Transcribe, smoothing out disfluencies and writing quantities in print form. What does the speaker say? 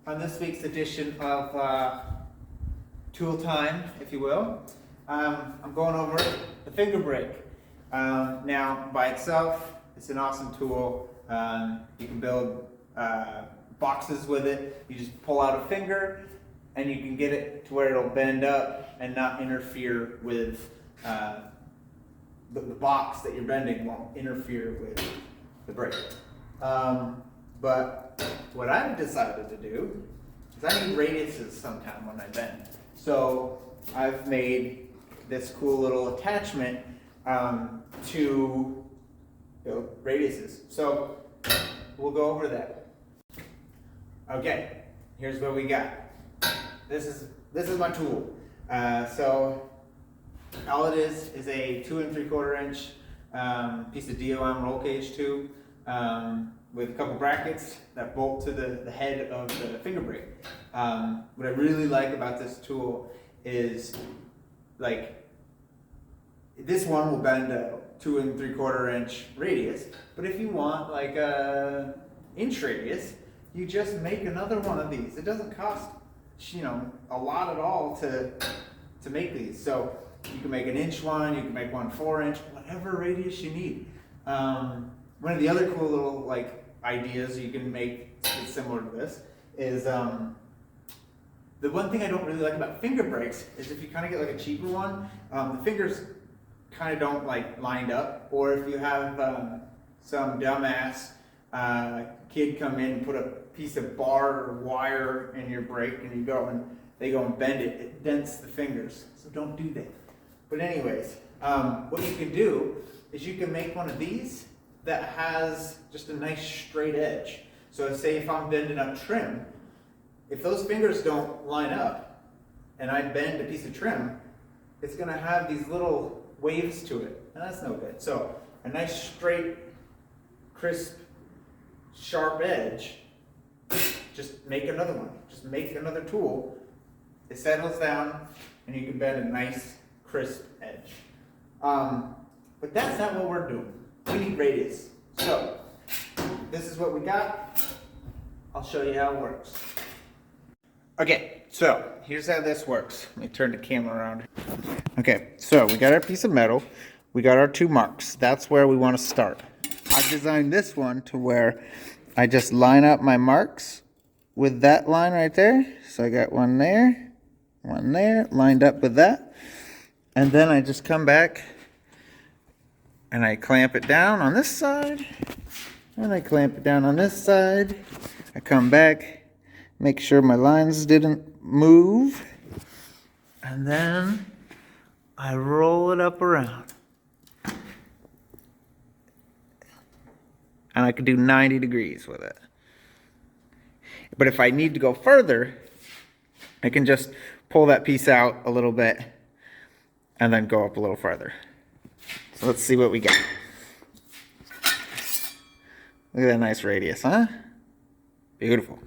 on this week's edition of Tool Time, if you will. I'm going over the finger brake. Now, by itself, it's an awesome tool. You can build boxes with it. You just pull out a finger and you can get it to where it'll bend up and not interfere with the box that you're bending won't interfere with the brake. But what I've decided to do is I need radiuses sometime when I bend. So I've made this cool little attachment to radiuses. So we'll go over that. Okay, here's what we got. This is my tool. So all it is a 2 3/4 inch piece of DOM roll cage tube with a couple brackets that bolt to the head of the finger brake. What I really like about this tool is, like, this one will bend a 2 3/4 inch radius, but if you want like a inch radius, you just make another one of these. It doesn't cost, a lot at all to make these. So you can make an inch one, you can make one 4 inch, whatever radius you need. One of the other cool little ideas you can make that's similar to this is the one thing I don't really like about finger brakes is if you kind of get like a cheaper one, the fingers kind of don't lined up, or if you have some dumbass kid come in and put a piece of bar or wire in your brake and they go and bend it, it dents the fingers. So don't do that. But anyways, what you can do is you can make one of these that has just a nice straight edge. So say if I'm bending up trim, if those fingers don't line up and I bend a piece of trim, it's gonna have these little waves to it, and that's no good. So a nice straight, crisp, sharp edge, just make another one. Just make another tool. It settles down and you can bend a nice, crisp edge. But that's not what we're doing. We need radius. So this is what we got. I'll show you how it works. Okay, so here's how this works. Let me turn the camera around. Okay, so we got our piece of metal. We got our 2 marks. That's where we want to start. I designed this one to where I just line up my marks with that line right there. So I got one there, lined up with that. And then I just come back and I clamp it down on this side, and I clamp it down on this side. I come back, make sure my lines didn't move, and then I roll it up around. And I can do 90 degrees with it. But if I need to go further, I can just pull that piece out a little bit and then go up a little further. So let's see what we got. Look at that nice radius, huh? Beautiful.